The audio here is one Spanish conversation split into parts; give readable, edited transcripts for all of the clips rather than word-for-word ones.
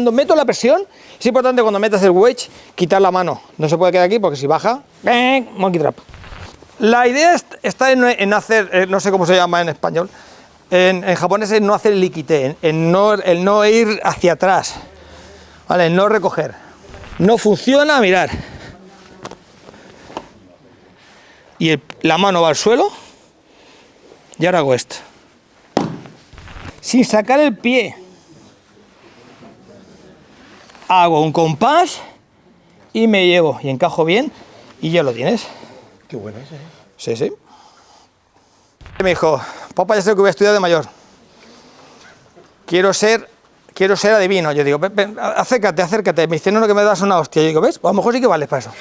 Cuando meto la presión, es importante cuando metas el wedge, quitar la mano. No se puede quedar aquí porque si baja, monkey trap. La idea está en hacer, no sé cómo se llama en español, en japonés es no hacer el ikite, el no ir hacia atrás, ¿vale? El no recoger. No funciona, mirar. Y la mano va al suelo y ahora hago esto. Sin sacar el pie. Hago un compás y me llevo y encajo bien y ya lo tienes. Qué bueno ese, ¿eh? Sí, sí. Me dijo, papá, ya sé lo que voy a estudiar de mayor. Quiero ser adivino. Yo digo, ven, acércate. Me dice, no, que me das una hostia. Yo digo, ¿ves? Pues a lo mejor sí que vales para eso.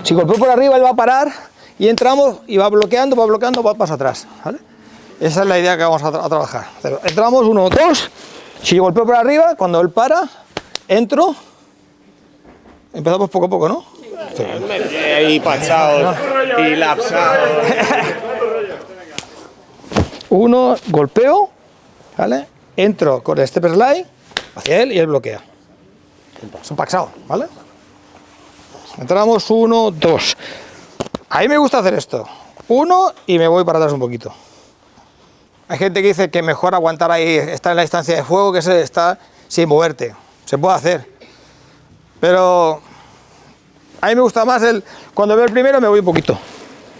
Si golpeo por arriba, él va a parar y entramos y va bloqueando, va paso atrás, ¿vale? Esa es la idea que vamos a trabajar. Entramos, 1, 2, si golpeo por arriba, cuando él para, entro, empezamos poco a poco, ¿no? Sí. Y pasados, y lapsados. 1, golpeo, ¿vale? Entro con el step slide hacia él y él bloquea. Es un paxao, ¿vale? Entramos, 1, 2. A mí me gusta hacer esto. 1 y me voy para atrás un poquito. Hay gente que dice que mejor aguantar ahí, estar en la distancia de fuego, que está sin moverte. Se puede hacer. Pero a mí me gusta más cuando veo el primero me voy un poquito,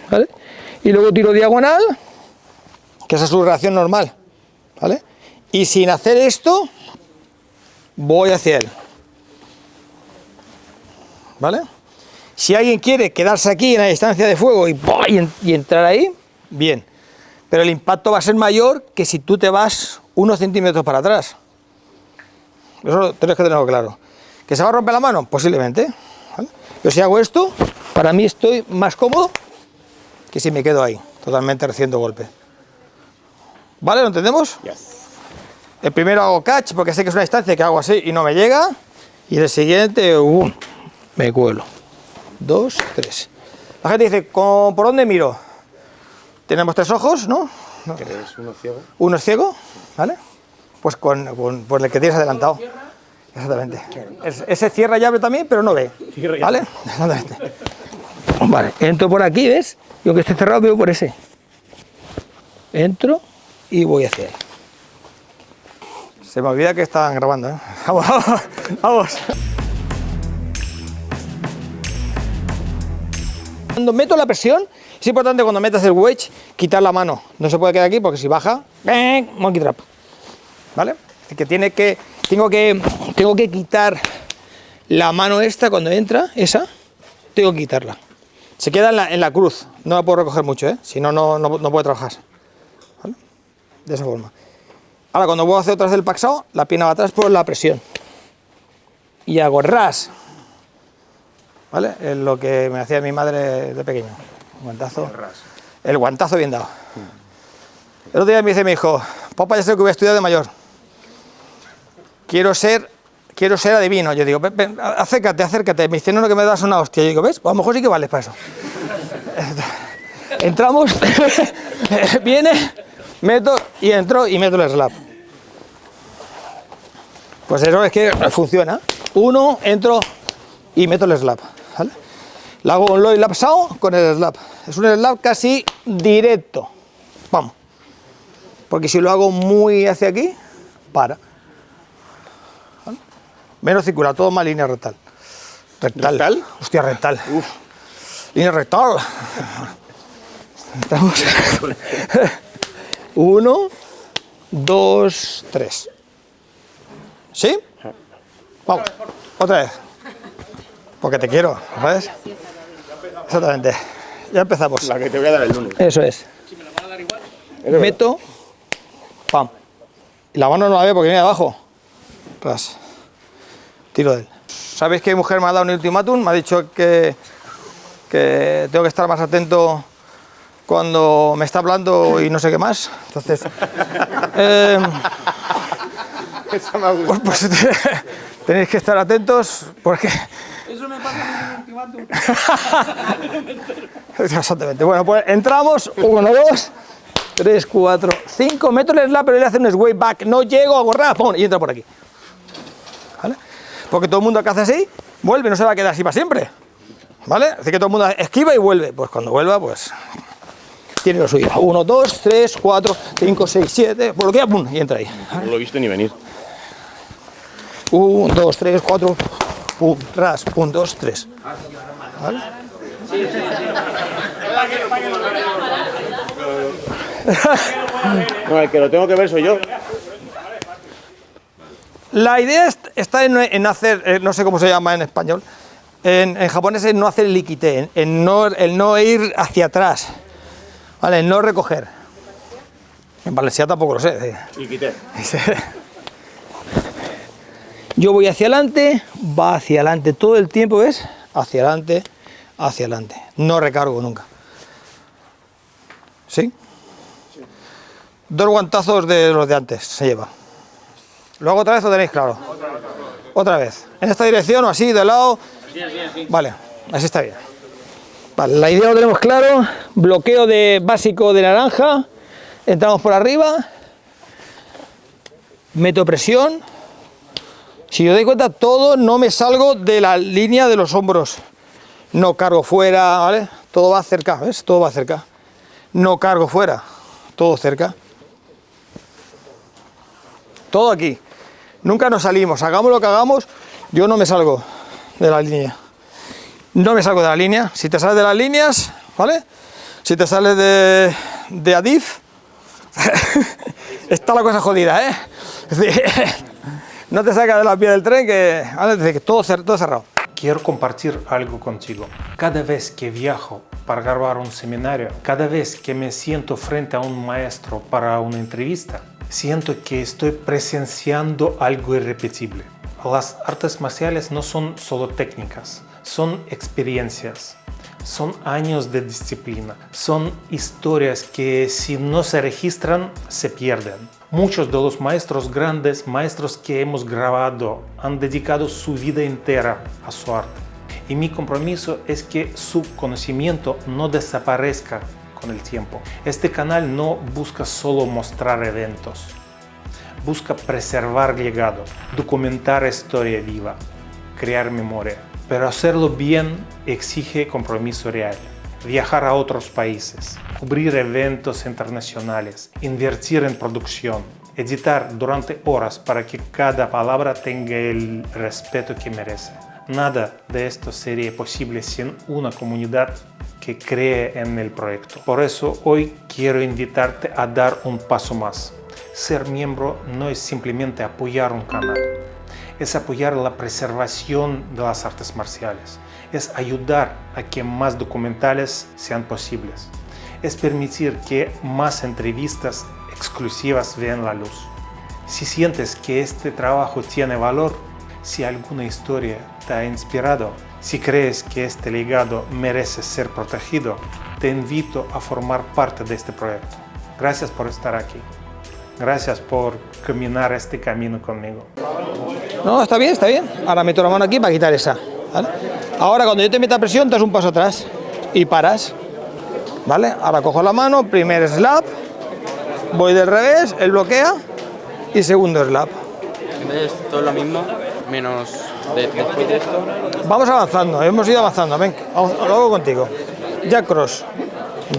¿vale? Y luego tiro diagonal, que esa es su reacción normal, ¿vale? Y sin hacer esto, voy hacia él, ¿vale? Si alguien quiere quedarse aquí en la distancia de fuego y entrar ahí, bien. Pero el impacto va a ser mayor que si tú te vas unos centímetros para atrás. Eso tienes que tenerlo claro. ¿Que se va a romper la mano? Posiblemente, ¿vale? Pero si hago esto, para mí estoy más cómodo que si me quedo ahí, totalmente recibiendo golpe. ¿Vale? ¿Lo entendemos? Yes. El primero hago catch porque sé que es una distancia que hago así y no me llega. Y el siguiente, me cuelo. 2, 3. La gente dice, ¿por dónde miro? Tenemos 3 ojos, ¿no? ¿Es uno ciego? Uno es ciego, ¿vale? Pues con el que tienes adelantado. Exactamente. Ese cierra llave también, pero no ve. ¿Vale? Exactamente. Vale, entro por aquí, ¿ves? Y aunque esté cerrado, veo por ese. Entro y voy hacia él. Se me olvida que estaban grabando, ¿eh? Vamos, vamos. Cuando meto la presión, es importante cuando metas el wedge, quitar la mano. No se puede quedar aquí porque si baja, monkey trap. ¿Vale? Así que tengo que quitar la mano esta cuando entra, esa, tengo que quitarla. Se queda en la cruz, no la puedo recoger mucho, ¿eh? Si no, no puede trabajar. ¿Vale? De esa forma. Ahora cuando voy a hacer otra vez el paxao, la pierna va atrás por la presión. Y hago ras. ¿Vale? Es lo que me hacía mi madre de pequeño. Guantazo. El guantazo bien dado. El otro día me dice mi hijo, papá, ya sé lo que voy a estudiar de mayor. Quiero ser adivino. Yo digo, ven, acércate. Me dice, no, que me das una hostia. Yo digo, ¿ves? Pues a lo mejor sí que vales para eso. Entramos, viene, meto y entro y meto el slap. Pues eso es que funciona. 1, entro y meto el slap. ¿Vale? Le hago un low lapsado con el slap. Es un slap casi directo. Vamos. Porque si lo hago muy hacia aquí, para. ¿Vale? Menos circular, todo más línea rectal. ¿Rectal? Hostia, rectal. Uf. Línea rectal. Estamos. 1, 2, 3. ¿Sí? Vamos. Otra vez. Porque te quiero, ¿sabes? Exactamente. Ya empezamos. La que te voy a dar el lunes. Eso es. Meto, pam. Y la mano no la veo porque viene de abajo. Ras. Tiro de él. ¿Sabéis que mi mujer me ha dado un ultimátum? Me ha dicho que tengo que estar más atento cuando me está hablando y no sé qué más. Entonces, Esa me ha gustado. pues tenéis que estar atentos porque... Eso me pasa en el ultimátum. Exactamente. Bueno, pues entramos. 1, 2, 3, 4, 5. Meto el slap, pero le hace un sway back. No llego a borrar, ¡pum! Y entra por aquí. ¿Vale? Porque todo el mundo que hace así, vuelve, no se va a quedar así para siempre. ¿Vale? Así que todo el mundo esquiva y vuelve. Pues cuando vuelva, pues tiene lo suyo. 1, 2, 3, 4, 5, 6, 7. Bloquea, ¡pum! Y entra ahí. No lo he visto ni venir. 1, 2, 3, 4. Pum, ras, pum, 2, 3. ¿Vale? No, el que lo tengo que ver soy yo. La idea está en hacer, no sé cómo se llama en español, en japonés es no hacer el ikite, el no ir hacia atrás, ¿vale? El no recoger. En Valencia tampoco lo sé. Y quité. Yo voy hacia adelante, va hacia adelante todo el tiempo, ¿ves? Hacia adelante, hacia adelante. No recargo nunca. ¿Sí? 2 guantazos de los de antes se lleva. ¿Luego otra vez lo tenéis claro? Otra vez. ¿En esta dirección o así, de lado? Sí. Vale, así está bien. Vale, la idea lo tenemos claro. Bloqueo básico de naranja. Entramos por arriba. Meto presión. Si os dais cuenta, todo no me salgo de la línea de los hombros. No cargo fuera, ¿vale? Todo va cerca, ¿ves? Todo va cerca. No cargo fuera, todo cerca. Todo aquí. Nunca nos salimos. Hagamos lo que hagamos, yo no me salgo de la línea. No me salgo de la línea. Si te sales de las líneas, ¿vale? Si te sales de Adif, está la cosa jodida, ¿eh? Es decir, no te sacas de la vía del tren, ¿vale? Es decir, que todo cerrado. Quiero compartir algo contigo. Cada vez que viajo para grabar un seminario, cada vez que me siento frente a un maestro para una entrevista, siento que estoy presenciando algo irrepetible. Las artes marciales no son solo técnicas, son experiencias, son años de disciplina, son historias que si no se registran, se pierden. Muchos de los maestros grandes, maestros que hemos grabado, han dedicado su vida entera a su arte. Y mi compromiso es que su conocimiento no desaparezca con el tiempo. Este canal no busca solo mostrar eventos, busca preservar legado, documentar historia viva, crear memoria. Pero hacerlo bien exige compromiso real. Viajar a otros países, cubrir eventos internacionales, invertir en producción, editar durante horas para que cada palabra tenga el respeto que merece. Nada de esto sería posible sin una comunidad que cree en el proyecto. Por eso hoy quiero invitarte a dar un paso más. Ser miembro no es simplemente apoyar un canal, es apoyar la preservación de las artes marciales, es ayudar a que más documentales sean posibles, es permitir que más entrevistas exclusivas vean la luz. Si sientes que este trabajo tiene valor, si alguna historia te ha inspirado, si crees que este legado merece ser protegido, te invito a formar parte de este proyecto. Gracias por estar aquí. Gracias por caminar este camino conmigo. No, está bien, está bien. Ahora meto la mano aquí para quitar esa, ¿vale? Ahora cuando yo te meta presión, das un paso atrás y paras, ¿vale? Ahora cojo la mano, primer slap, voy del revés, él bloquea y segundo slap. Es todo lo mismo, menos después de esto. Vamos avanzando, hemos ido avanzando, ven, lo hago contigo. Jab cross,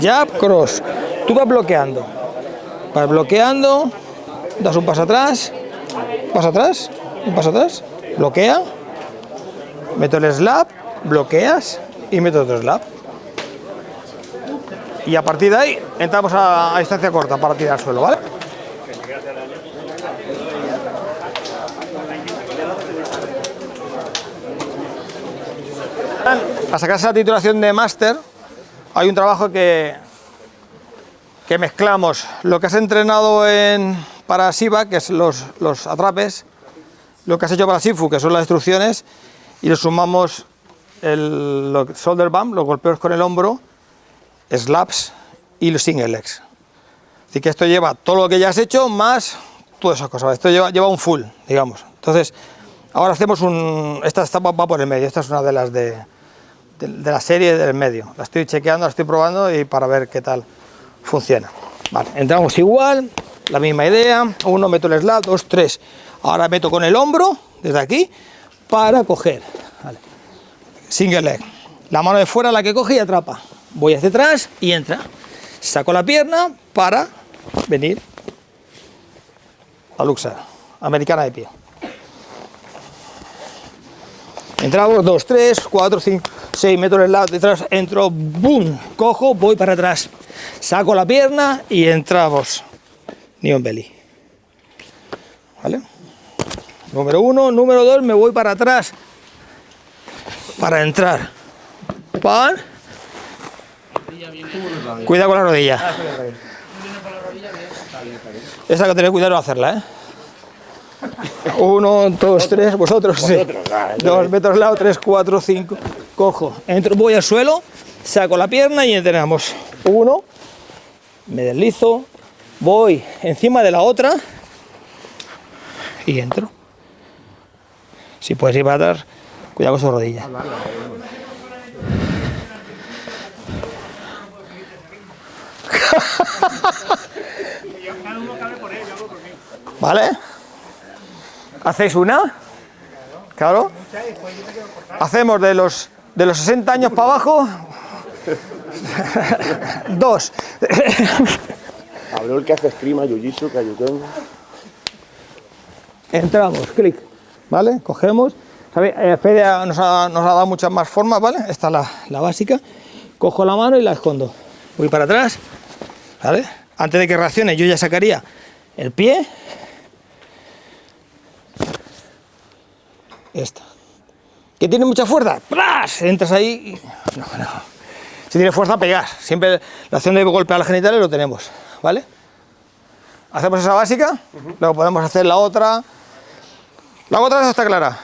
jab cross. Tú vas bloqueando, das un paso atrás, un paso atrás, bloquea, meto el slap, bloqueas y meto otro slap. Y a partir de ahí entramos a distancia corta para tirar al suelo, ¿vale? Para sacarse la titulación de máster, hay un trabajo que mezclamos lo que has entrenado para SIVA, que es los atrapes, lo que has hecho para SIFU, que son las instrucciones, y le sumamos los shoulder bump, los golpeos con el hombro, slaps y los single legs. Así que esto lleva todo lo que ya has hecho más todas esas cosas. Esto lleva un full, digamos. Entonces, ahora hacemos esta va por el medio. Esta es una de las de la serie del medio. La estoy chequeando, la estoy probando y para ver qué tal funciona. Vale, entramos igual, la misma idea. 1, meto el slap, 2, 3. Ahora meto con el hombro, desde aquí, para coger. Vale. Single leg. La mano de fuera la que coge y atrapa. Voy hacia atrás y entra. Saco la pierna para venir a luxar. Americana de pie. Entramos, 2, 3, 4, 5, 6, meto el lado detrás, entro, boom, cojo, voy para atrás. Saco la pierna y entramos. Knee on belly. ¿Vale? Número 1, número 2, me voy para atrás. Para entrar. Pan. Cuidado con la rodilla. Esa hay que tener cuidado de hacerla, ¿eh? 1, 2, 3, vosotros, sí. 2 metros al lado, 3, 4, 5. Cojo, entro, voy al suelo, saco la pierna y entrenamos. 1, me deslizo, voy encima de la otra y entro. Si puedes ir para atrás, cuidado con su rodilla. ¿Vale? ¿Hacéis una? Claro. Hacemos de los 60 años para abajo 2. Habló el que hace esgrima, jiu-jitsu, kayuken. Entramos, clic. ¿Vale? Cogemos. Fede nos ha dado muchas más formas, ¿vale? Esta es la básica. Cojo la mano y la escondo. Voy para atrás. ¿Vale? Antes de que reaccione, yo ya sacaría el pie. Esta. ¿Que tiene mucha fuerza? ¡Pras! Entras ahí y... No. Si tiene fuerza, pegar. Siempre la acción de golpear las genitales lo tenemos. ¿Vale? Hacemos esa básica. Luego podemos hacer la otra. La otra está clara.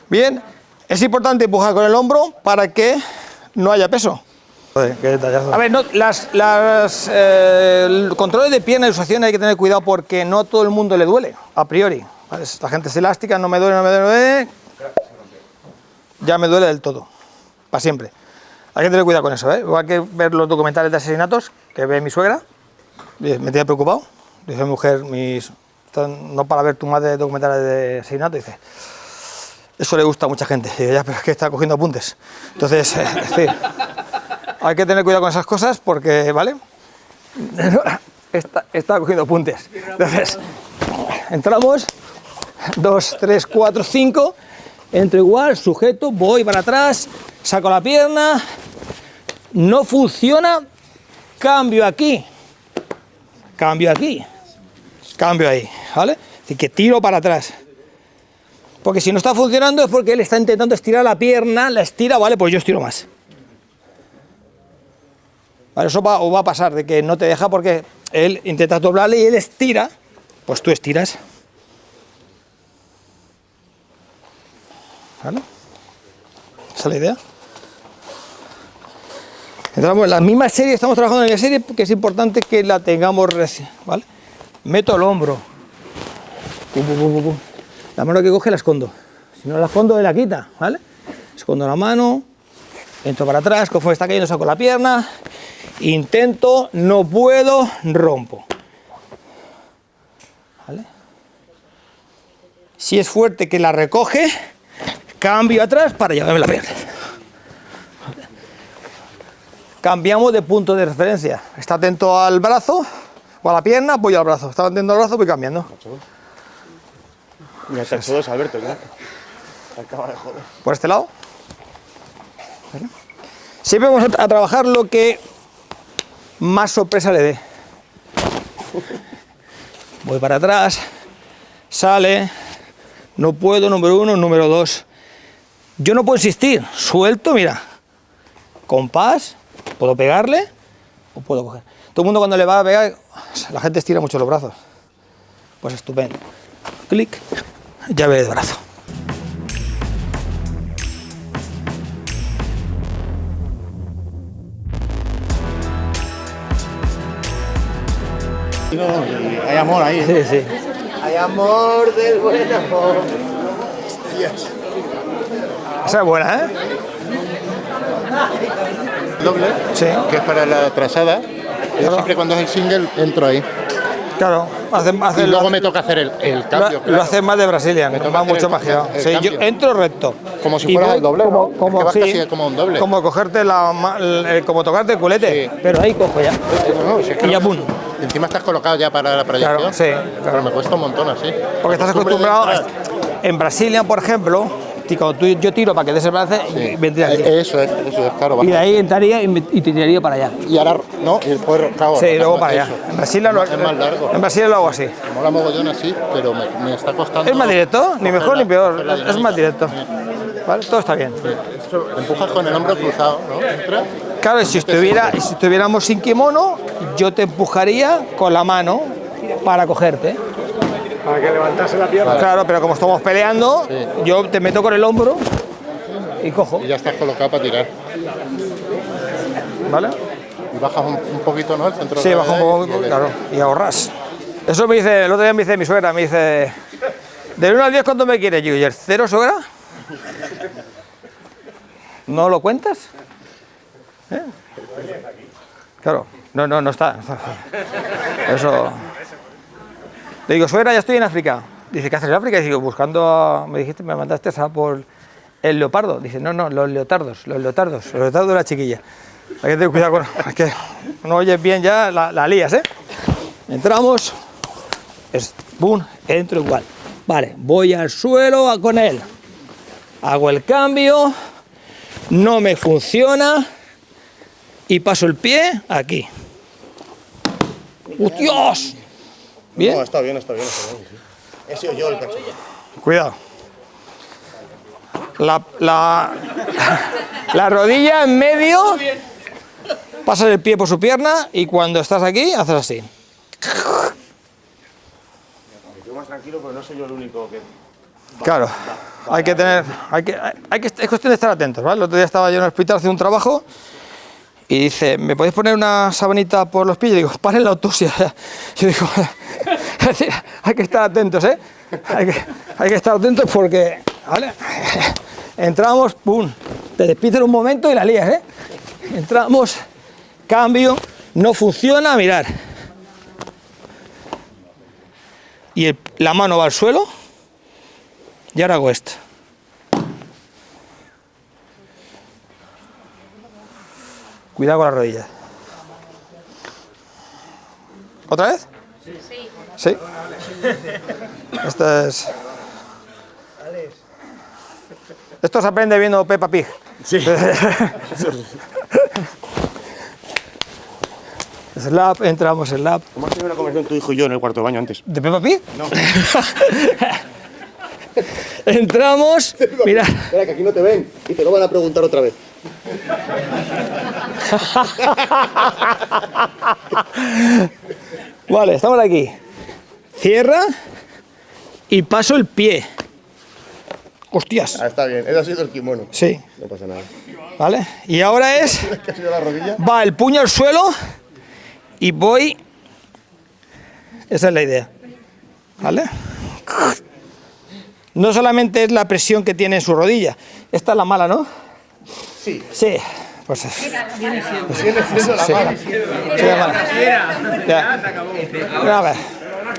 Bien. Es importante empujar con el hombro para que no haya peso. Joder, qué detallazo. A ver, el control de pierna y usación hay que tener cuidado porque no a todo el mundo le duele, a priori. ¿Vale? La gente es elástica, no me duele. Ya me duele del todo, para siempre. Hay que tener cuidado con eso, ¿eh? Igual que ver los documentales de asesinatos que ve mi suegra, me tiene preocupado. Dice mi mujer, no para ver tu madre documentales de asesinato, dice, eso le gusta a mucha gente. Y digo, ya, pero es que está cogiendo apuntes. Entonces, es decir, hay que tener cuidado con esas cosas porque, ¿vale? Está cogiendo apuntes. Entonces, entramos, 2, 3, 4, 5, entro igual, sujeto, voy para atrás, saco la pierna, no funciona, cambio aquí, cambio ahí, ¿vale? Así que tiro para atrás. Porque si no está funcionando es porque él está intentando estirar la pierna, la estira, ¿vale? Pues yo estiro más. Vale, eso va a pasar, de que no te deja porque él intenta doblarle y él estira, pues tú estiras. ¿Vale? Esa es la idea. Entramos en la misma serie, estamos trabajando en la serie porque es importante que la tengamos recién, ¿vale? Meto el hombro. La mano que coge la escondo. Si no la escondo, él la quita, ¿vale? Escondo la mano, entro para atrás, conforme está cayendo saco la pierna, intento, no puedo, rompo. ¿Vale? Si es fuerte que la recoge, cambio atrás para llevarme la pierna. Cambiamos de punto de referencia. Está atento al brazo o a la pierna, voy al brazo. Está atento al brazo, voy cambiando. Me atrasó es Alberto, ya. Acaba de joder. Por este lado. ¿Vale? Siempre vamos a trabajar lo que más sorpresa le dé. Voy para atrás, sale, no puedo, número 1, número 2. Yo no puedo insistir, suelto, mira, compás, puedo pegarle o puedo coger. Todo el mundo cuando le va a pegar, la gente estira mucho los brazos. Pues estupendo. Clic, llave de brazo. Hay amor ahí. Sí, sí. Hay amor del buen amor. Hostias. Esa es buena, ¿eh? Doble, Sí. que es para la trazada. Yo siempre cuando es el single entro ahí. Claro, Y luego me toca hacer el cambio. lo claro. haces más de Brazilian, Me toca va hacer mucho el- más girado. el Sí, yo cambio. entro recto. Como si Y fuera voy el doble, ¿no? Es que vas sí, casi como un doble. Como cogerte como tocarte el culete. Sí. Pero ahí cojo ya. No, si es que Y ya no- pum. Encima estás colocado ya para la proyección. Claro, sí, Pero claro. me cuesta un montón así. Porque estás Costumbre de acostumbrado. entrar. En Brazilian, por ejemplo, cuando yo tiro para que des el brazo y vendría aquí. Eso es, claro. Y de ahí entraría y te tiraría para allá. Y ahora, ¿no? Y después, claro, Sí, luego para allá. eso. En Brasil Es más largo. En Brasil lo hago así. Me mola mogollón así, pero me está costando. Es más directo, ni mejor ni peor. coger la Es dinámica. más directo. ¿Vale? Todo está bien. Empujas con el hombro cruzado, ¿no? Entra. Claro, y si estuviéramos sin kimono, yo te empujaría con la mano para cogerte. Para que levantase la pierna. Claro, pero como estamos peleando, Sí. yo te meto con el hombro y cojo. Y ya estás colocado para tirar. ¿Vale? Y bajas un poquito, ¿no? El centro de Sí, bajo un gravedad poco, y- claro, y ahorras. Eso me dice, el otro día me dice mi suegra, me dice, del 1 al 10, ¿cuánto me quieres? Yo, ¿y el 0, suegra? ¿No lo cuentas? ¿Eh? Claro, no está. Eso. Le digo, suegra, ya estoy en África. Dice, ¿qué haces en África? Y digo, me dijiste, me mandaste a por el leopardo. Dice, no, los leotardos de la chiquilla. Hay que tener cuidado con... Es que no oyes bien ya, la lías, ¿eh? Entramos, ¡pum! Entro igual. Vale, voy al suelo con él. Hago el cambio, no me funciona y paso el pie aquí. ¡Hostias! ¿Bien? No, está bien. Sí. He sido yo el cacho. Cuidado. La rodilla en medio, pasas el pie por su pierna y cuando estás aquí, haces así. Yo más tranquilo, pero no soy yo el único que... Claro, es cuestión de estar atentos, ¿vale? El otro día estaba yo en el hospital haciendo un trabajo y dice, ¿me podéis poner una sabanita por los pies? Y digo, paren la autopsia. Yo digo, es decir, hay que estar atentos, ¿eh? Hay que estar atentos porque, ¿vale? Entramos, pum, te despides un momento y la lías, ¿eh? Entramos, cambio, no funciona, mirar. Y la mano va al suelo y ahora hago esto. Cuidado con la rodilla. ¿Otra vez? Sí. ¿Sí? Esto es... Esto se aprende viendo Peppa Pig. Sí. Slap, entramos en lap. ¿Cómo has tenido una conversación tu hijo y yo en el cuarto de baño antes? ¿De Peppa Pig? No. Entramos, mira. Espera, que aquí no te ven y te lo van a preguntar otra vez. Vale, estamos aquí. Cierra y paso el pie. Hostias. Ah, está bien. Eso ha sido el kimono. Sí, No pasa nada. ¿vale? Y ahora es, ¿Qué ha sido la rodilla? va el puño al suelo y voy... Esa es la idea. ¿Vale? No solamente es la presión que tiene en su rodilla. Esta es la mala, ¿no? Sí. Sí. Pues Viene siendo la sí. mala. Sí, la mala. Ya. A ver.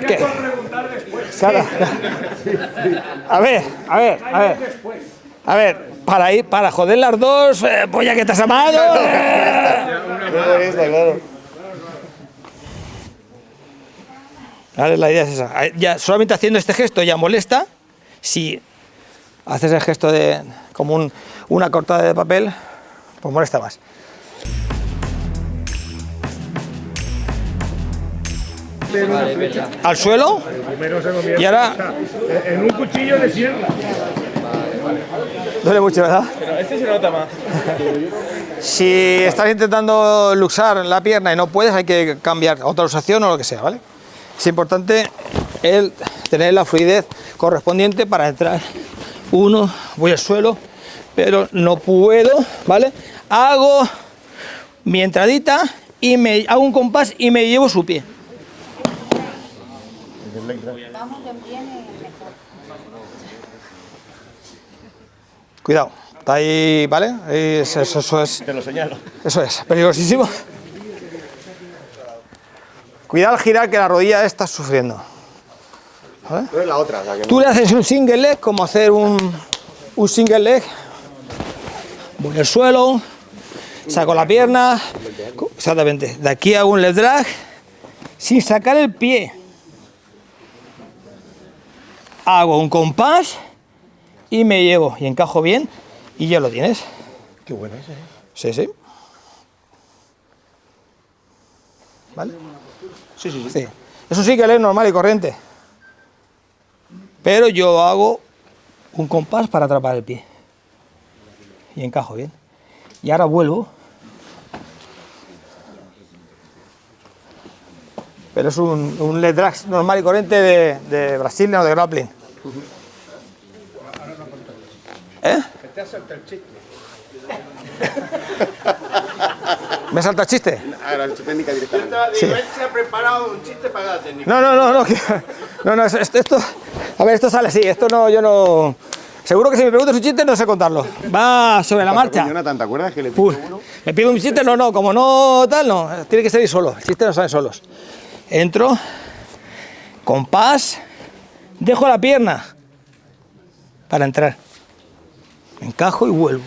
¿Qué? Claro. A ver, para joder las dos, pues ya que estás amado. No, está claro. Vale, la idea es esa. Ya, solamente haciendo este gesto ya molesta. Si haces el gesto de como una cortada de papel, pues molesta más. Al suelo Primero se convierte y ahora en un cuchillo de sierra. Duele mucho, ¿verdad? Pero este se nota más. Si estás intentando luxar la pierna y no puedes, hay que cambiar a otra luxación o lo que sea, ¿vale? Es importante el tener la fluidez correspondiente para entrar. Uno, voy al suelo, pero no puedo, ¿vale? Hago mi entradita y me hago un compás y me llevo su pie. Cuidado, está ahí, ¿vale? Eso es. Te lo señalo. Eso es, peligrosísimo. Cuidado al girar, que la rodilla está sufriendo. ¿Vale? Tú eres la otra. O sea, que Tú le haces un single leg, como hacer un single leg. Voy al suelo, saco la pierna, exactamente. De aquí hago un leg drag, sin sacar el pie. Hago un compás y me llevo y encajo bien y ya lo tienes. Qué bueno ese, ¿eh? Sí, sí. ¿Vale? Sí. Eso sí que es normal y corriente. Pero yo hago un compás para atrapar el pie. Y encajo bien. Y ahora vuelvo. Pero es un leg drag normal y corriente de Brazilian o de grappling. ¿Eh? ¿Me salta el chiste? Ahora, su técnica directamente. Sí. Él se ha preparado un chiste para la técnica. No, esto, a ver, esto sale así, esto no, yo no, seguro que si me preguntas un chiste no sé contarlo, va sobre la marcha. Jonathan, ¿te acuerdas que le Uy, pidió uno? me pido un chiste, no, como no, tal, no, tiene que salir solo, el chiste no sale solos. Entro, compás, dejo la pierna para entrar, encajo y vuelvo.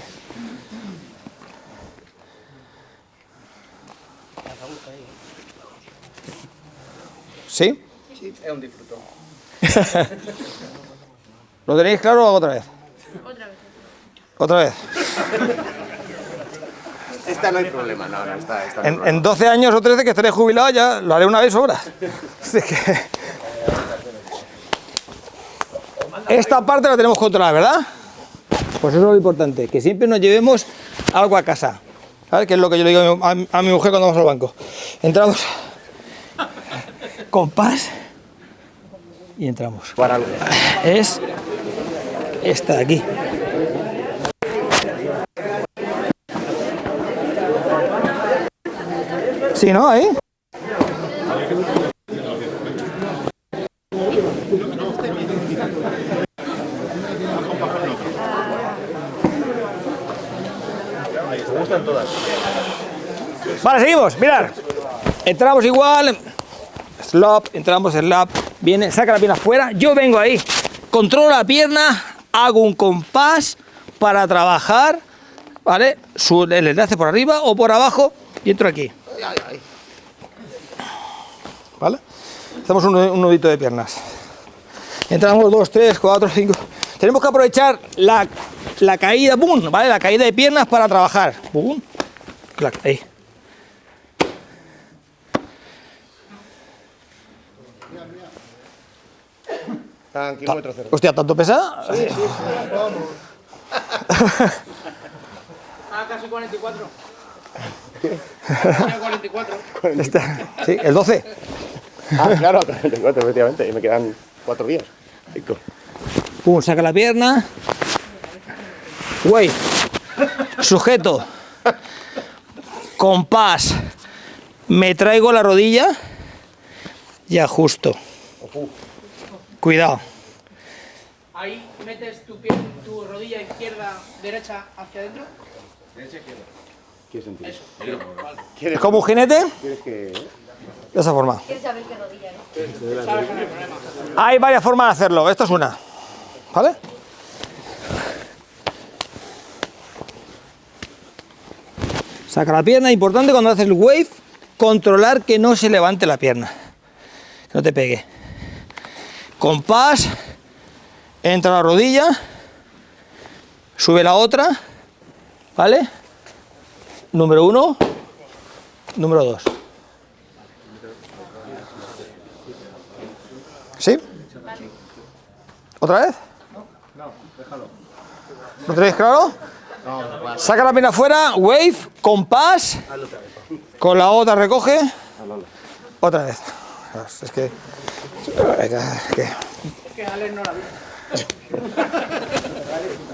¿Sí? Sí, es un disfruto. ¿Lo tenéis claro o hago otra vez? Otra vez. Esta no hay problema, no, esta no hay problema. En 12 años o 13 que estaré jubilado ya lo haré una vez sobra. Así que... Esta parte la tenemos controlada, ¿verdad? Pues eso es lo importante, que siempre nos llevemos algo a casa. ¿Sabes? Que es lo que yo le digo a mi mujer cuando vamos al banco. Entramos, compás y entramos. Es esta de aquí. Sí, ¿no? Ahí. Vale, seguimos, mirad. Entramos igual, slop, entramos, slap, viene, saca la pierna afuera, yo vengo ahí, controlo la pierna, hago un compás para trabajar, ¿vale? El enlace por arriba o por abajo y entro aquí. ¿Vale? Hacemos un nudito de piernas. Entramos 2, 3, 4, 5. Tenemos que aprovechar la caída, ¡pum! ¿Vale? La caída de piernas para trabajar. ¡Pum! Clac, ahí. Están kilómetros cero. Hostia, ¿tanto pesa? Sí, vamos. Casi 44. ¿Qué? 44. Sí, el 12. Ah, claro, 44, efectivamente. Y me quedan 4 días. 5. Pum, saca la pierna. Güey. Sujeto. Compás. Me traigo la rodilla y ajusto. Cuidado. Ahí metes tu rodilla izquierda, derecha hacia adentro. Derecha, izquierda. ¿Qué sentido? Eso. Vale. ¿Es como un jinete? ¿Quieres que...? De esa forma. ¿Quieres saber qué rodilla es? Sabes que no hay problema. Hay varias formas de hacerlo. Esto es una. ¿Vale? Saca la pierna. Importante cuando haces el wave, controlar que no se levante la pierna. Que no te pegue. Compás. Entra la rodilla. Sube la otra. ¿Vale? Número 1. Número 2. ¿Sí? ¿Otra vez? No, déjalo. ¿Lo tenéis claro? Saca la pierna afuera, wave, compás, con la otra recoge, otra vez. Es que...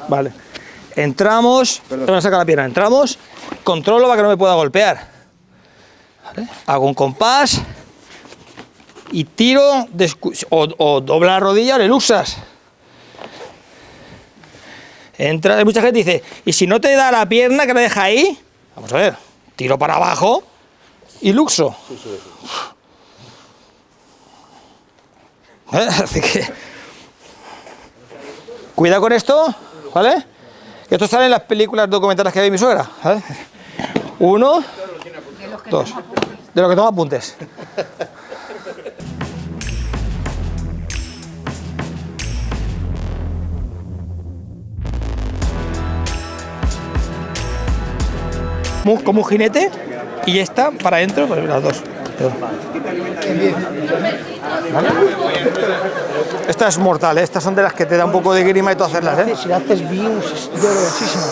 Vale. Entramos, me saca la pierna, entramos, controlo para que no me pueda golpear. ¿Vale? Hago un compás y tiro, o dobla la rodilla o le luxas. Entra, hay mucha gente que dice, ¿y si no te da la pierna que la deja ahí? Vamos a ver, tiro para abajo y luxo. Así que... Cuidado con esto, ¿vale? Que esto sale en las películas documentales que ve mi suegra, ¿vale? 1, 2, de lo que toma apuntes. Como un jinete y esta para adentro, pues las dos. ¿Vale? Esta es mortal, ¿eh? Estas son de las que te da un poco de grima y todo hacerlas, ¿eh? Si lo haces bien, es dolorosísimo.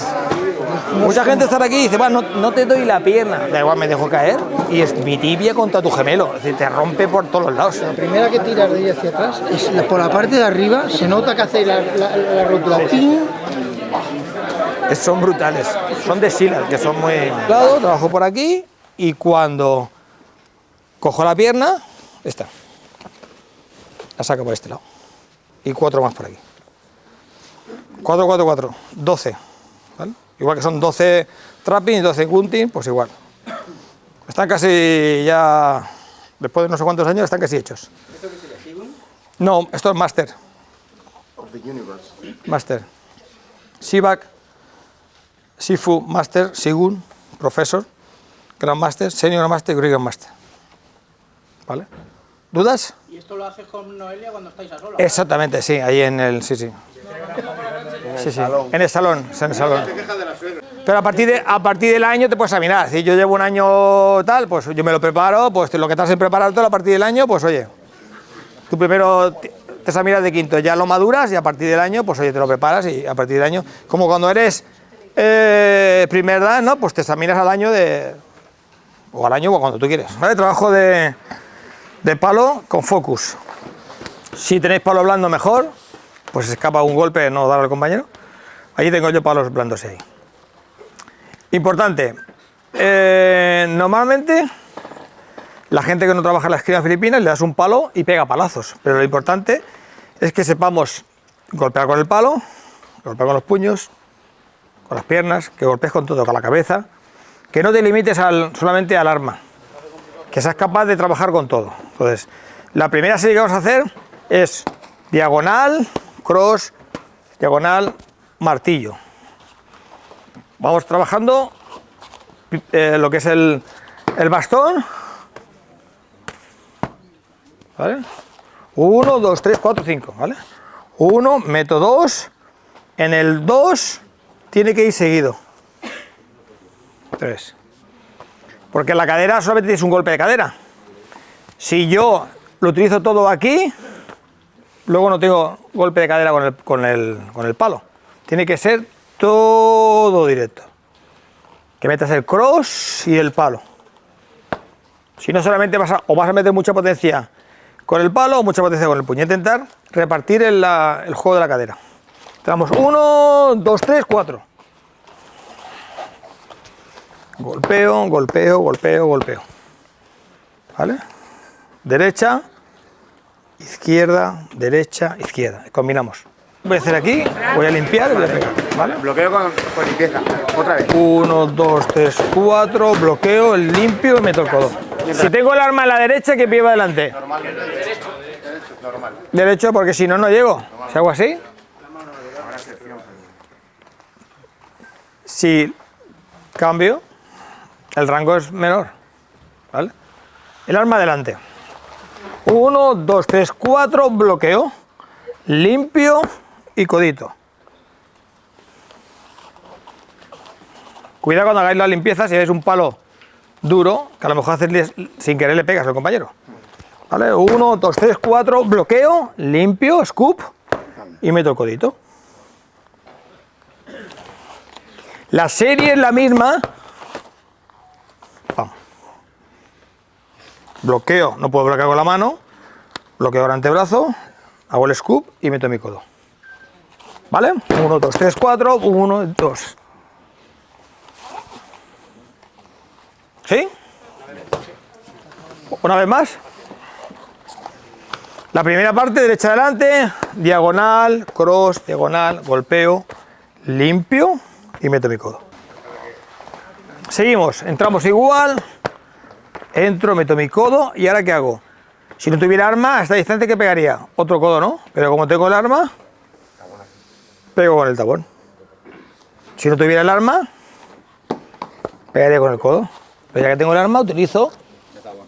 Mucha gente está aquí y dice, va, no te doy la pierna. Da igual, me dejo caer y es mi tibia contra tu gemelo. Es decir, te rompe por todos los lados. La primera que tiras de ella hacia atrás, es por la parte de arriba, se nota que hace la rotura. Son brutales, son de Silas, que son muy... Trabajo por aquí y cuando cojo la pierna, esta, la saco por este lado. Y 4 más por aquí. 4, 4, 4, 12. ¿Vale? Igual que son 12 trapping y 12 gunting, pues igual. Están casi ya, después de no sé cuántos años, están casi hechos. ¿Esto qué sería? ¿Sigun? No, esto es Master. Master. Sivak, Sifu, Master, Sigun, Professor, Grand Master, Senior Master y Great Master. ¿Vale? ¿Dudas? ¿Y esto lo haces con Noelia cuando estáis a solas? Exactamente, sí, ahí en el... Sí, sí. Sí, sí. En el salón, en el salón. Pero a partir del año te puedes examinar. Si yo llevo un año tal, pues yo me lo preparo, pues lo que estás en prepararte a partir del año, pues oye, tú primero te examinas de quinto, ya lo maduras y a partir del año, pues oye, te lo preparas y a partir del año, como cuando eres primer dan, ¿no? Pues te examinas al año o al año o cuando tú quieres. ¿Vale? Trabajo de palo con focus. Si tenéis palo blando mejor, pues escapa un golpe, no darle al compañero. Allí tengo yo palos blandos ahí. Importante, normalmente la gente que no trabaja en la esquina filipina le das un palo y pega palazos, pero lo importante es que sepamos golpear con el palo, golpear con los puños, con las piernas, que golpees con todo, con la cabeza, que no te limites solamente al arma, que seas capaz de trabajar con todo. Entonces, la primera serie que vamos a hacer es diagonal, cross, diagonal, martillo. Vamos trabajando lo que es el bastón. ¿Vale? 1, 2, 3, 4, 5. ¿Vale? 1, meto 2. En el 2 tiene que ir seguido. 3. Porque en la cadera solamente tienes un golpe de cadera. Si yo lo utilizo todo aquí, luego no tengo golpe de cadera con el palo. Tiene que ser todo directo. Que metas el cross y el palo. Si no, solamente vas a meter mucha potencia con el palo o mucha potencia con el puño. Intentar repartir el juego de la cadera. Tenemos 1, 2, 3, 4. Golpeo, golpeo, golpeo, golpeo. ¿Vale? Derecha, izquierda, derecha, izquierda. Combinamos. Voy a hacer aquí, voy a limpiar y voy a pegar. ¿Vale? Bloqueo con limpieza. Otra vez. 1, 2, 3, 4. Bloqueo, limpio y meto el codo. Si tengo el arma en la derecha, ¿qué pie va adelante? Normal. Derecho, porque si no, no llego. Si hago así. Si cambio, el rango es menor. ¿Vale? El arma adelante. 1, 2, 3, 4. Bloqueo. Limpio y codito. Cuidado cuando hagáis la limpieza, si veis un palo duro, que a lo mejor sin querer le pegas al compañero. ¿Vale? 1, 2, 3, 4, bloqueo, limpio, scoop y meto el codito. La serie es la misma. Pam. Bloqueo, no puedo bloquear con la mano. Bloqueo el antebrazo, hago el scoop y meto mi codo. ¿Vale? 1, 2, 3, 4, 1, 2. ¿Sí? Una vez más. La primera parte, derecha adelante, diagonal, cross, diagonal, golpeo, limpio y meto mi codo. Seguimos, entramos igual, entro, meto mi codo y ahora ¿qué hago? Si no tuviera arma, a esta distancia, ¿qué pegaría? Otro codo, ¿no? Pero como tengo el arma, pego con el tabón. Si no tuviera el arma, pegaría con el codo. Pero ya que tengo el arma, utilizo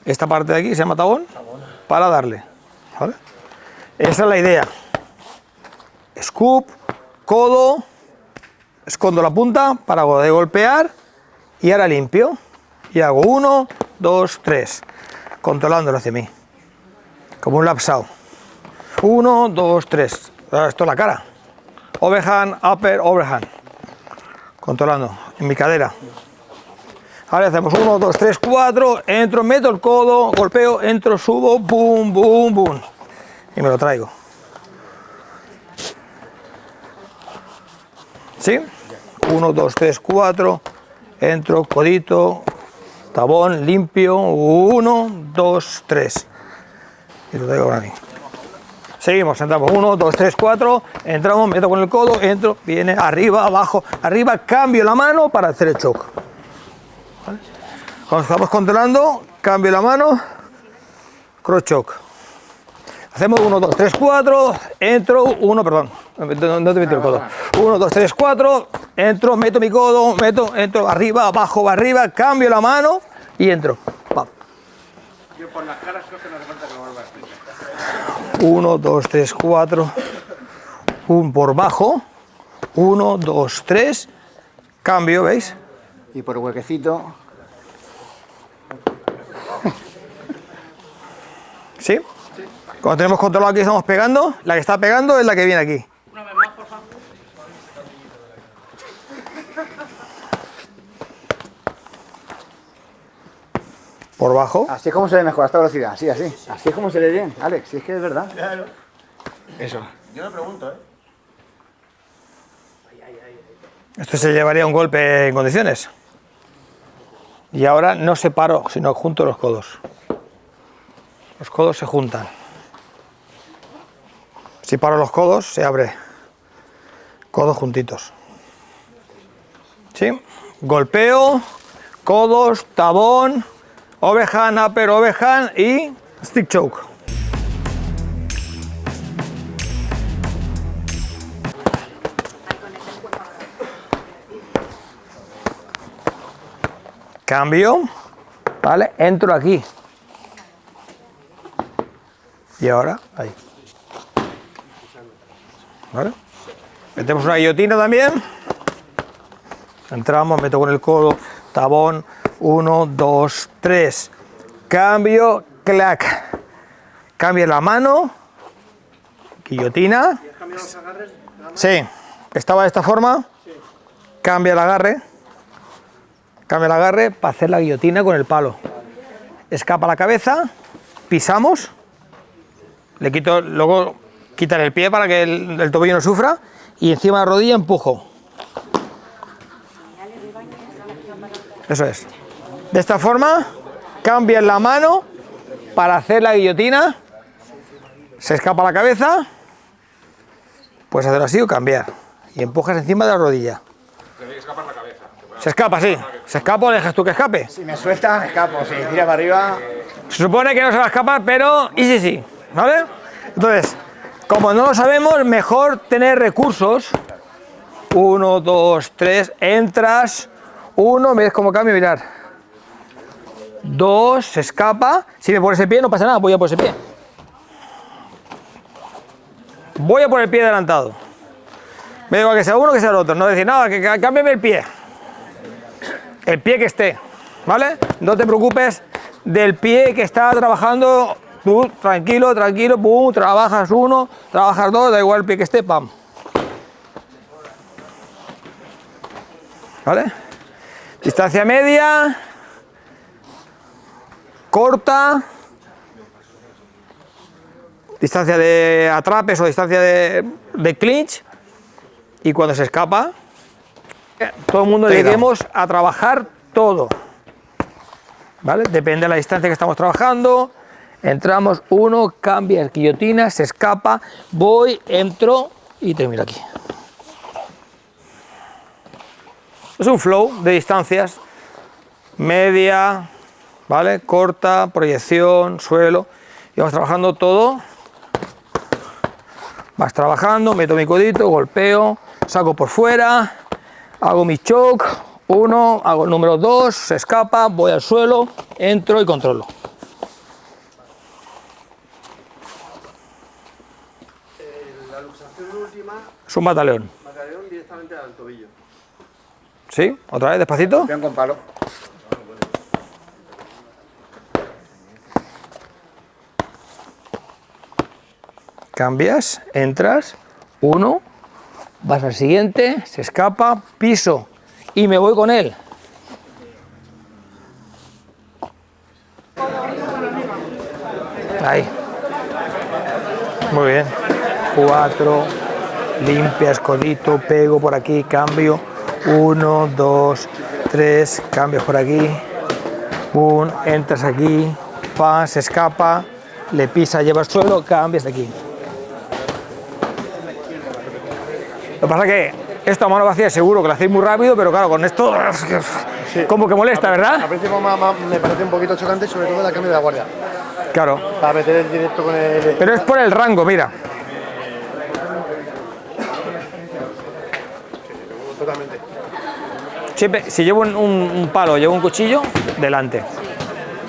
esta parte de aquí, que se llama tabón, para darle. ¿Vale? Esa es la idea. Scoop, codo, escondo la punta para poder golpear y ahora limpio. Y hago 1, 2, 3, controlándolo hacia mí. Como un lapsao. 1, 2, 3. Ahora esto es la cara. Overhand, upper, overhand. Controlando en mi cadera. Ahora hacemos 1, 2, 3, 4. Entro, meto el codo, golpeo, entro, subo, boom, boom, boom. Y me lo traigo. ¿Sí? 1, 2, 3, 4. Entro, codito, tabón, limpio. 1, 2, 3. Y lo traigo para mí. Seguimos, entramos 1, 2, 3, 4. Entramos, meto con el codo, entro, viene arriba, abajo, arriba, cambio la mano para hacer el choke. ¿Vale? Cuando estamos controlando, cambio la mano, cross choke. Hacemos 1, 2, 3, 4, entro, 1, perdón, no te meto el codo. 1, 2, 3, 4, entro, meto mi codo, entro, arriba, abajo, arriba, cambio la mano y entro. Va. Yo por las caras creo que no hace falta que lo vuelva a explicar. 1, 2, 3, 4, un por bajo, 1, 2, 3, cambio, ¿veis? Y por huequecito. ¿Sí? Cuando tenemos controlado aquí estamos pegando, la que está pegando es la que viene aquí. Una vez más, por favor. Por bajo. Así es como se le mejora esta velocidad, sí, así. Así es como se le bien, Alex, si es que es verdad. Claro. Eso. Yo me pregunto, ¿eh? Esto se llevaría un golpe en condiciones. Y ahora no separo, sino junto los codos. Los codos se juntan. Si paro los codos, se abre. Codos juntitos. ¿Sí? Golpeo, codos, tabón, overhand, upper, overhand y stick choke. Cambio, ¿vale? Entro aquí. Y ahora, ahí. ¿Vale? Metemos una guillotina también. Entramos, meto con el codo, tabón, 1, 2, 3. Cambio, clac. Cambio la mano, guillotina. ¿Has cambiado los agarres? Sí, estaba de esta forma. Cambia el agarre. Cambia el agarre para hacer la guillotina con el palo. Escapa la cabeza, pisamos. Le quito, luego quitar el pie para que el tobillo no sufra. Y encima de la rodilla empujo. Eso es. De esta forma, cambias la mano para hacer la guillotina. Se escapa la cabeza. Puedes hacerlo así o cambiar. Y empujas encima de la rodilla. Se escapa, sí. ¿Se escapa o dejas tú que escape? Si me suelta, me escapo. Si tira para arriba. Se supone que no se va a escapar, pero y sí, ¿vale? Entonces, como no lo sabemos, mejor tener recursos. 1, 2, 3, entras. 1, ves cómo cambia, mirar. 2, se escapa. Si me pones el pie, no pasa nada, voy a por ese pie. Voy a por el pie adelantado. Me da igual que sea uno que sea el otro. No decir nada, que cámbiame el pie. El pie que esté, ¿vale? No te preocupes del pie que está trabajando. Tú, tranquilo, tranquilo, pum, trabajas 1, trabajas 2, da igual el pie que esté, pam. ¿vale? Distancia media, corta, distancia de atrapes o distancia de clinch, y cuando se escapa, todo el mundo lleguemos a trabajar todo, ¿vale? Depende de la distancia que estamos trabajando. Entramos, uno, cambia, guillotina, se escapa, voy, entro y termino aquí. Es un flow de distancias, media, ¿vale? Corta, proyección, suelo, y vamos trabajando todo. Vas trabajando, meto mi codito, golpeo, saco por fuera, hago mi choke, 1, hago el número 2, se escapa, voy al suelo, entro y controlo. La luxación última, Es un bataleón. batallón directamente al tobillo. ¿Sí? ¿Otra vez, despacito? Vean con palo. Cambias, entras, 1, vas al siguiente, se escapa, piso y me voy con él. Ahí. Muy bien. 4, limpias, codito, pego por aquí, cambio. 1, 2, 3, cambios por aquí. Entras aquí, se escapa, le pisa, lleva al suelo, cambias de aquí. Lo que pasa es que esto a mano vacía seguro que lo hacéis muy rápido, pero claro, con esto Sí. como que molesta, ¿verdad? Al principio me parece un poquito chocante, sobre todo el cambio de la guardia. Claro. Para meter el directo con el... Pero es por el rango, mira. Totalmente. Siempre, si llevo un palo, llevo un cuchillo, delante.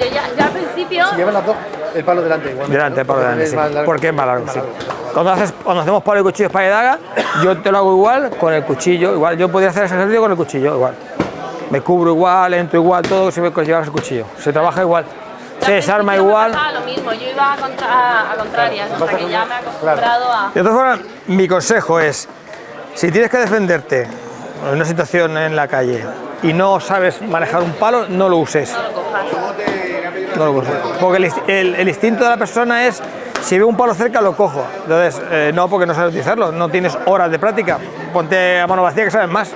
Yo ya al principio, Si llevan las dos, el palo delante igualmente. Delante, el palo Porque delante, es sí. más largo. Porque es más largo, Más sí. largo. Cuando hacemos palo y cuchillo espada y daga, yo te lo hago igual con el cuchillo, igual. Yo podría hacer ese ejercicio con el cuchillo, igual. Me cubro igual, entro igual, todo siempre llevar el cuchillo. Se trabaja igual. Se desarma al principio igual. me pasaba lo mismo, yo iba a contrarias, hasta que ya me he acostumbrado a... De todas formas, mi consejo es, si tienes que defenderte en una situación en la calle y no sabes manejar un palo, no lo uses. No lo cojas. No lo uses. Porque el instinto de la persona es, si veo un palo cerca, lo cojo. Entonces, no, porque no sabes utilizarlo, no tienes horas de práctica. Ponte a mano vacía que sabes más.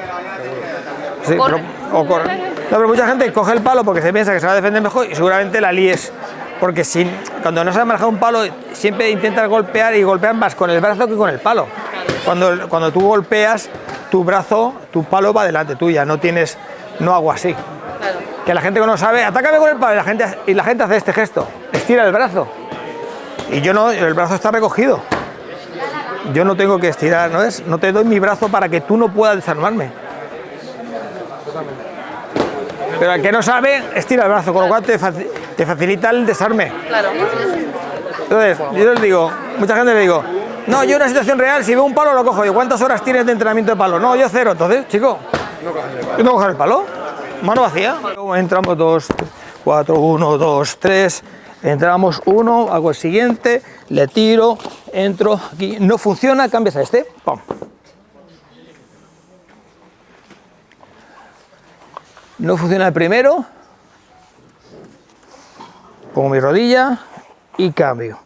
Sí, Corre. o corre. No, pero mucha gente coge el palo porque se piensa que se va a defender mejor y seguramente la líes. Porque cuando no sabes manejar un palo, siempre intentas golpear y golpear más con el brazo que con el palo. Cuando tú golpeas, tu brazo, tu palo va delante tuya, no hago así. Claro. Que la gente que no sabe, atácame con el palo y la gente hace este gesto, estira el brazo. Y yo no, el brazo está recogido. Yo no tengo que estirar, ¿no es? No te doy mi brazo para que tú no puedas desarmarme. Pero el que no sabe, estira el brazo, con lo cual te facilita el desarme. Claro. Entonces, yo les digo, mucha gente le digo, no, yo en una situación real, si veo un palo lo cojo. Yo, ¿cuántas horas tienes de entrenamiento de palo? No, yo 0. Entonces, chico, no coger el palo. Mano vacía. Entramos 2, 4, 1, 2, 3. Entramos 1, hago el siguiente, le tiro, entro aquí. No funciona, cambias a este. Pum. No funciona el primero. Pongo mi rodilla y cambio.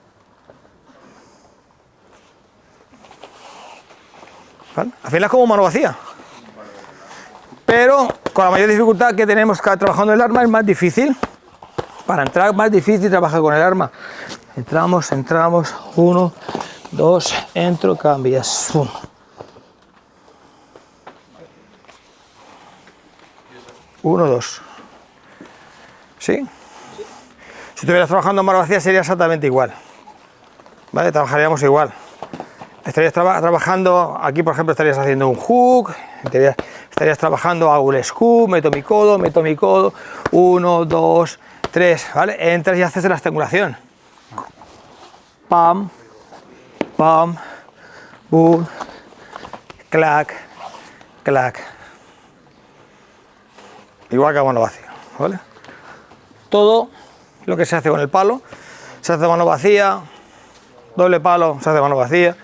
¿Vale? Al final es como mano vacía. Pero con la mayor dificultad que tenemos trabajando el arma es más difícil. Para entrar es más difícil trabajar con el arma. Entramos, 1, 2, entro, cambias. ¡Pum! Uno, 2. ¿Sí? Si estuvieras trabajando en mano vacía sería exactamente igual. ¿Vale? Trabajaríamos igual. Estarías trabajando, aquí por ejemplo estarías haciendo un hook, estarías trabajando, hago el scoop, meto mi codo, 1, 2, 3, ¿vale? Entras y haces la estrangulación. Pam, pam, boom, clac, clac. Igual que a mano vacía, ¿vale? Todo lo que se hace con el palo, se hace a mano vacía, doble palo, se hace a mano vacía,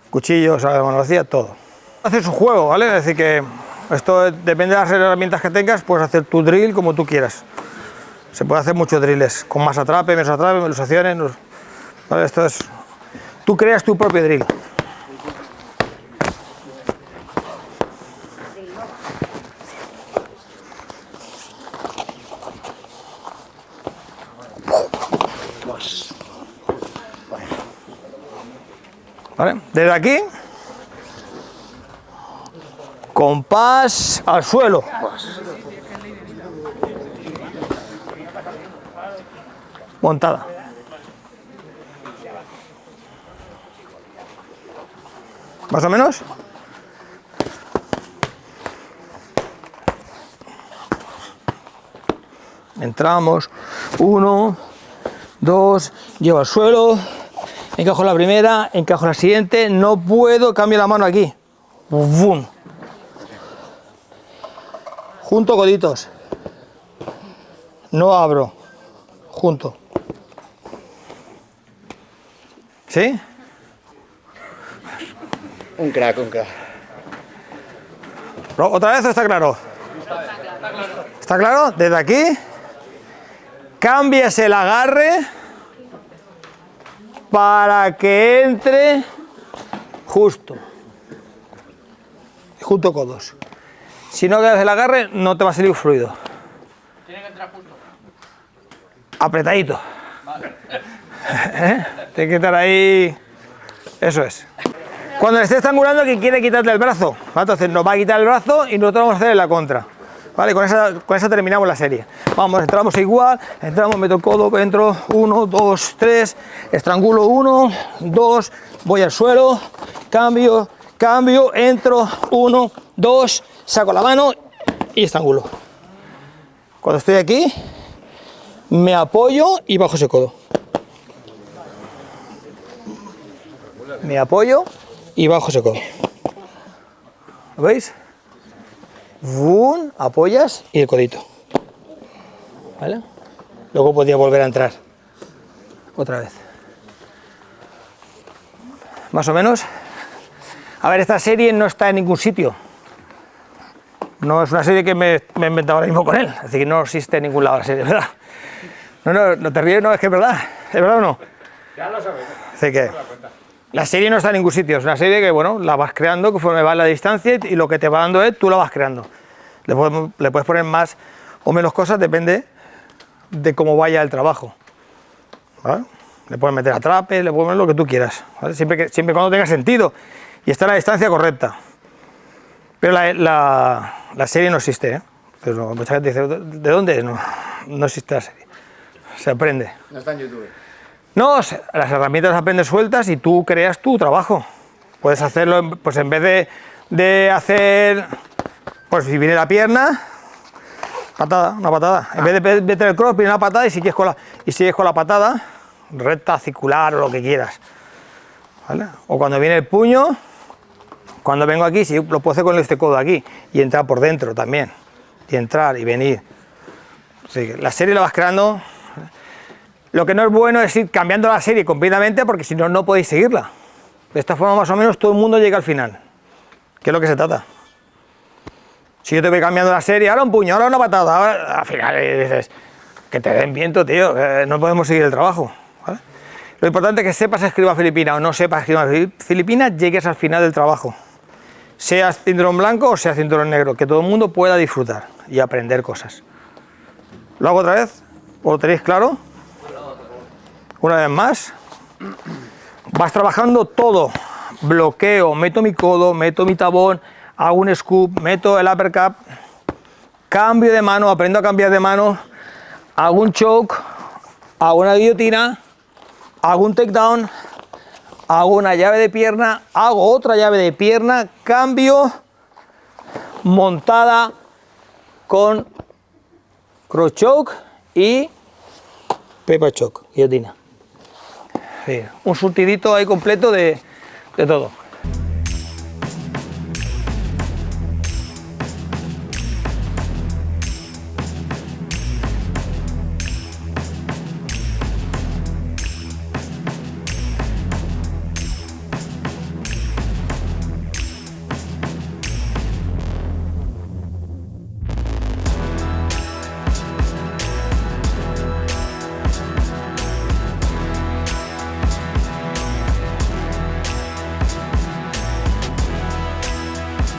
cuchillo, se hace a mano vacía, todo. Hace su juego, ¿vale? Es decir, que Esto depende de las herramientas que tengas, puedes hacer tu drill como tú quieras. Se puede hacer muchos drills, con más atrape, menos atrape, menos acciones. Vale, esto es... Tú creas tu propio drill. ¿Vale? Desde aquí, compás al suelo. Montada. ¿Más o menos? Entramos, 1, 2, llevo al suelo, encajo la primera, encajo la siguiente, no puedo, cambio la mano aquí. ¡Bum! Junto coditos. No abro. Junto. ¿Sí? Un crack, un crack. ¿Otra vez o está claro? ¿Está claro? Desde aquí, cambias el agarre para que entre justo. Junto codos. Si no cambias el agarre, no te va a salir fluido. Tiene que entrar justo. Apretadito. ¿Eh? Tiene que estar ahí. Eso es. Cuando le esté estrangulando, que quiere quitarle el brazo. ¿Vale? Entonces nos va a quitar el brazo y nosotros vamos a hacer la contra. ¿Vale? Con esa terminamos la serie. Vamos, entramos igual, entramos, meto el codo, entro, 1, 2, 3, estrangulo 1, 2, voy al suelo, cambio, entro, 1, 2, saco la mano y estrangulo. Cuando estoy aquí, me apoyo y bajo ese codo. Me apoyo y bajo ese codo. ¿Lo veis? ¡Bum! Apoyas y el codito. ¿Vale? Luego podía volver a entrar. Otra vez. Más o menos. A ver, esta serie no está en ningún sitio. No es una serie que me he inventado ahora mismo con él. Es decir, no existe en ningún lado la serie, ¿verdad? No te ríes, no, es que es verdad. ¿Es verdad o no? Ya lo sabes. Así que la serie no está en ningún sitio. Es una serie que, bueno, la vas creando conforme va la distancia y lo que te va dando tú la vas creando. Le puedes poner más o menos cosas, depende de cómo vaya el trabajo. ¿Vale? Le puedes meter atrapes, le puedes poner lo que tú quieras. ¿Vale? Siempre cuando tenga sentido y está a la distancia correcta. Pero la serie no existe, ¿eh? Pero mucha gente dice, ¿de dónde es? No existe la serie. Se aprende. No está en YouTube. No, las herramientas las aprendes sueltas y tú creas tu trabajo. Puedes hacerlo, pues en vez de hacer, pues si viene la pierna, una patada. En vez de meter el cross, viene una patada y sigues con la patada, recta, circular o lo que quieras. ¿Vale? O cuando viene el puño, cuando vengo aquí, sí, lo puedo hacer con este codo aquí y entrar por dentro también. Y entrar y venir. Así que la serie la vas creando. Lo que no es bueno es ir cambiando la serie completamente porque si no, no podéis seguirla. De esta forma más o menos todo el mundo llega al final. ¿Qué es lo que se trata? Si yo te voy cambiando la serie, ahora un puño, ahora una patada, ahora, al final dices, que te den viento, tío, no podemos seguir el trabajo. ¿Vale? Lo importante es que sepas escribir filipina o no sepas escribir filipina, llegues al final del trabajo. Seas cinturón blanco o seas cinturón negro, que todo el mundo pueda disfrutar y aprender cosas. ¿Lo hago otra vez? ¿O lo tenéis claro? Una vez más. Vas trabajando todo. Bloqueo, meto mi codo, meto mi tabón, hago un scoop, meto el uppercut, cambio de mano, aprendo a cambiar de mano, hago un choke, hago una guillotina, hago un takedown, hago una llave de pierna, hago otra llave de pierna, cambio, montada con cross choke y paper choke, guillotina. Sí, un surtidito ahí completo de todo.